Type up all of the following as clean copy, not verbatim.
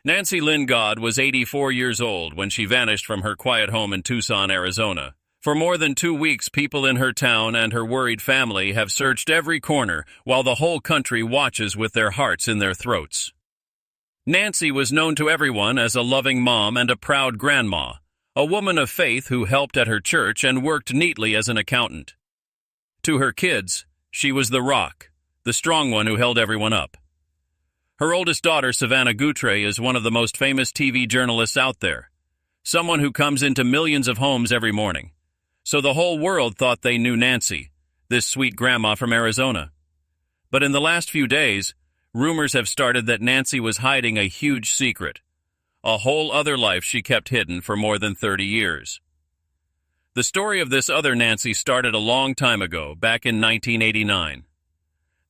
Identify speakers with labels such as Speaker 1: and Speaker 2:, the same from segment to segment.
Speaker 1: Nancy Lynn Godd was 84 years old when she vanished from her quiet home in Tucson, Arizona. For more than 2 weeks, people in her town and her worried family have searched every corner while the whole country watches with their hearts in their throats. Nancy was known to everyone as a loving mom and a proud grandma, a woman of faith who helped at her church and worked neatly as an accountant. To her kids, she was the rock, the strong one who held everyone up. Her oldest daughter, Savannah Guthrie, is one of the most famous TV journalists out there, someone who comes into millions of homes every morning. So the whole world thought they knew Nancy, this sweet grandma from Arizona. But in the last few days, rumors have started that Nancy was hiding a huge secret, a whole other life she kept hidden for more than 30 years. The story of this other Nancy started a long time ago, back in 1989.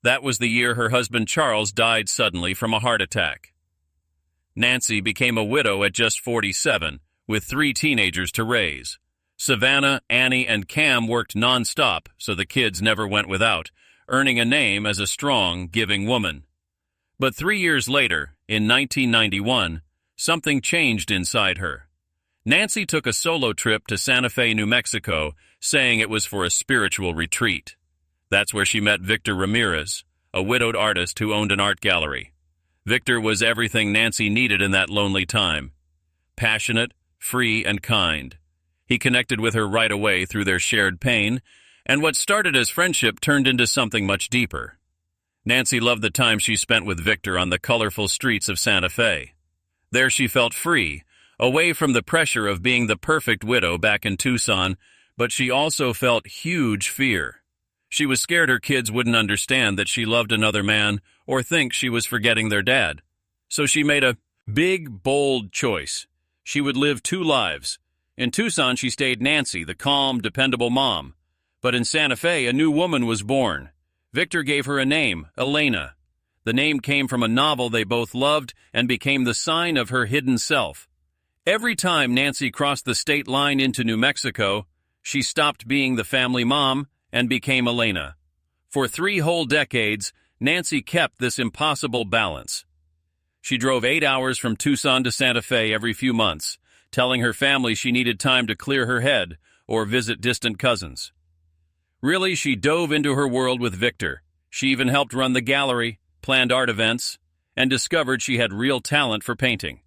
Speaker 1: That was the year her husband Charles died suddenly from a heart attack. Nancy became a widow at just 47, with 3 teenagers to raise. Savannah, Annie, and Cam worked non-stop, so the kids never went without, earning a name as a strong, giving woman. But 3 years later, in 1991, something changed inside her. Nancy took a solo trip to Santa Fe, New Mexico, saying it was for a spiritual retreat. That's where she met Victor Ramirez, a widowed artist who owned an art gallery. Victor was everything Nancy needed in that lonely time. Passionate, free, and kind. He connected with her right away through their shared pain, and what started as friendship turned into something much deeper. Nancy loved the time she spent with Victor on the colorful streets of Santa Fe. There she felt free, away from the pressure of being the perfect widow back in Tucson, but she also felt huge fear. She was scared her kids wouldn't understand that she loved another man or think she was forgetting their dad. So she made a big, bold choice. She would live 2 lives. In Tucson, she stayed Nancy, the calm, dependable mom. But in Santa Fe, a new woman was born. Victor gave her a name, Elena. The name came from a novel they both loved and became the sign of her hidden self. Every time Nancy crossed the state line into New Mexico, she stopped being the family mom and became Elena. For 3 whole decades, Nancy kept this impossible balance. She drove 8 hours from Tucson to Santa Fe every few months, telling her family she needed time to clear her head or visit distant cousins. Really, she dove into her world with Victor. She even helped run the gallery, planned art events, and discovered she had real talent for painting.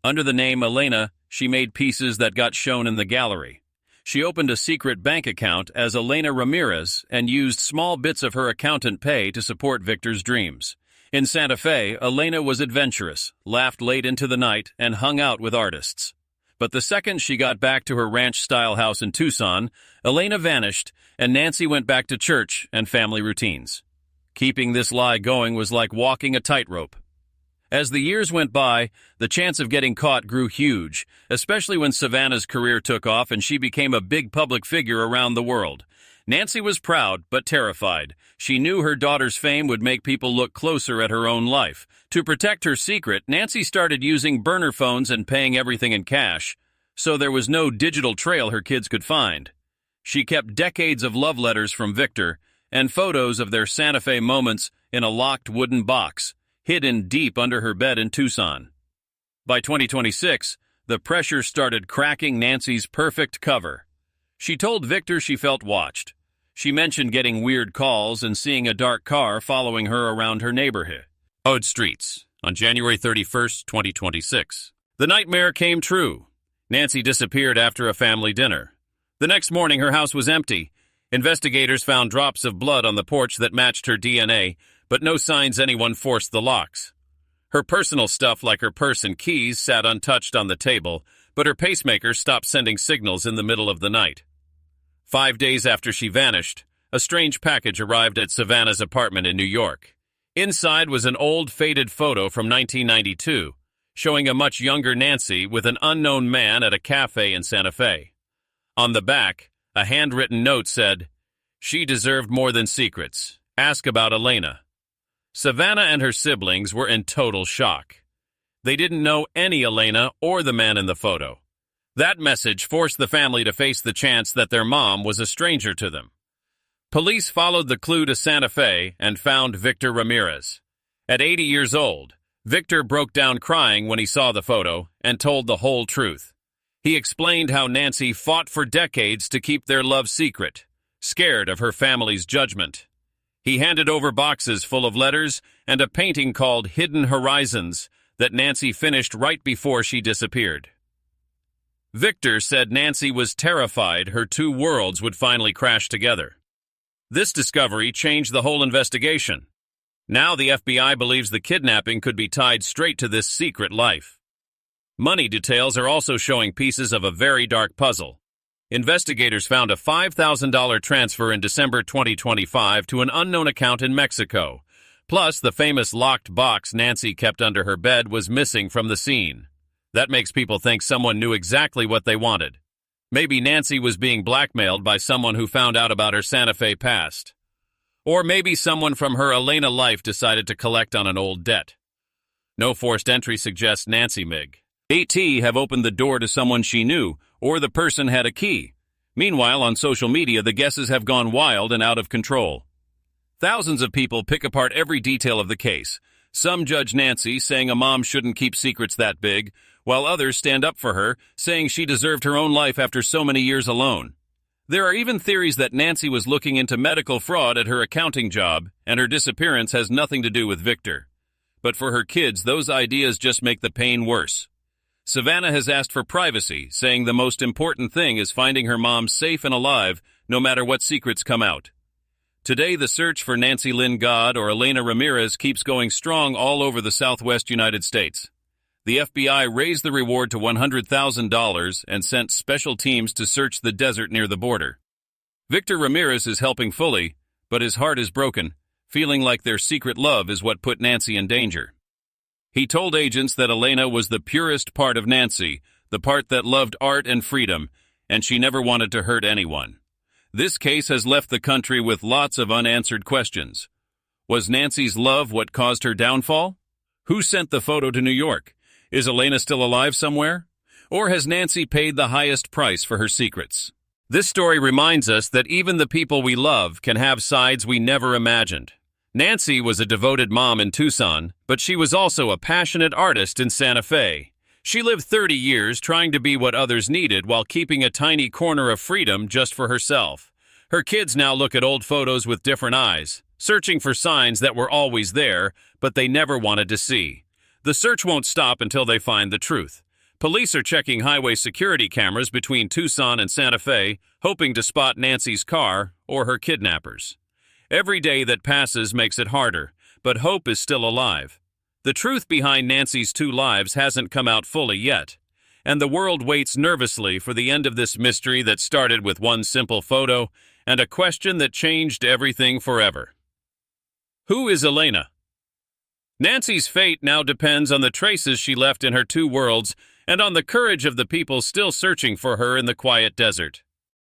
Speaker 1: Under the name Elena, she made pieces that got shown in the gallery. She opened a secret bank account as Elena Ramirez and used small bits of her accountant pay to support Victor's dreams. In Santa Fe, Elena was adventurous, laughed late into the night, and hung out with artists. But the second she got back to her ranch-style house in Tucson, Elena vanished, and Nancy went back to church and family routines. Keeping this lie going was like walking a tightrope. As the years went by, the chance of getting caught grew huge, especially when Savannah's career took off and she became a big public figure around the world. Nancy was proud, but terrified. She knew her daughter's fame would make people look closer at her own life. To protect her secret, Nancy started using burner phones and paying everything in cash, so there was no digital trail her kids could find. She kept decades of love letters from Victor and photos of their Santa Fe moments in a locked wooden box, hidden deep under her bed in Tucson. By 2026, the pressure started cracking Nancy's perfect cover. She told Victor she felt watched. She mentioned getting weird calls and seeing a dark car following her around her neighborhood. Streets, on January 31st, 2026. The nightmare came true. Nancy disappeared after a family dinner. The next morning, her house was empty. Investigators found drops of blood on the porch that matched her DNA, but no signs anyone forced the locks. Her personal stuff like her purse and keys sat untouched on the table, but her pacemaker stopped sending signals in the middle of the night. 5 days after she vanished, a strange package arrived at Savannah's apartment in New York. Inside was an old, faded photo from 1992, showing a much younger Nancy with an unknown man at a cafe in Santa Fe. On the back, a handwritten note said, "She deserved more than secrets. Ask about Elena." Savannah and her siblings were in total shock. They didn't know any Elena or the man in the photo. That message forced the family to face the chance that their mom was a stranger to them. Police followed the clue to Santa Fe and found Victor Ramirez. At 80 years old, Victor broke down crying when he saw the photo and told the whole truth. He explained how Nancy fought for decades to keep their love secret, scared of her family's judgment. He handed over boxes full of letters and a painting called Hidden Horizons that Nancy finished right before she disappeared. Victor said Nancy was terrified her two worlds would finally crash together. This discovery changed the whole investigation. Now the FBI believes the kidnapping could be tied straight to this secret life. Money details are also showing pieces of a very dark puzzle. Investigators found a $5,000 transfer in December 2025 to an unknown account in Mexico. Plus, the famous locked box Nancy kept under her bed was missing from the scene. That makes people think someone knew exactly what they wanted. Maybe Nancy was being blackmailed by someone who found out about her Santa Fe past. Or maybe someone from her Elena life decided to collect on an old debt. No forced entry suggests Nancy Mig. AT have opened the door to someone she knew, or the person had a key. Meanwhile, on social media, the guesses have gone wild and out of control. Thousands of people pick apart every detail of the case. Some judge Nancy, saying a mom shouldn't keep secrets that big, while others stand up for her, saying she deserved her own life after so many years alone. There are even theories that Nancy was looking into medical fraud at her accounting job, and her disappearance has nothing to do with Victor. But for her kids, those ideas just make the pain worse. Savannah has asked for privacy, saying the most important thing is finding her mom safe and alive, no matter what secrets come out. Today, the search for Nancy Lynn God or Elena Ramirez keeps going strong all over the southwest United States. The FBI raised the reward to $100,000 and sent special teams to search the desert near the border. Victor Ramirez is helping fully, but his heart is broken, feeling like their secret love is what put Nancy in danger. He told agents that Elena was the purest part of Nancy, the part that loved art and freedom, and she never wanted to hurt anyone. This case has left the country with lots of unanswered questions. Was Nancy's love what caused her downfall? Who sent the photo to New York? Is Elena still alive somewhere? Or has Nancy paid the highest price for her secrets? This story reminds us that even the people we love can have sides we never imagined. Nancy was a devoted mom in Tucson, but she was also a passionate artist in Santa Fe. She lived 30 years trying to be what others needed while keeping a tiny corner of freedom just for herself. Her kids now look at old photos with different eyes, searching for signs that were always there, but they never wanted to see. The search won't stop until they find the truth. Police are checking highway security cameras between Tucson and Santa Fe, hoping to spot Nancy's car or her kidnappers. Every day that passes makes it harder, but hope is still alive. The truth behind Nancy's two lives hasn't come out fully yet, and the world waits nervously for the end of this mystery that started with one simple photo and a question that changed everything forever. Who is Elena? Nancy's fate now depends on the traces she left in her two worlds and on the courage of the people still searching for her in the quiet desert.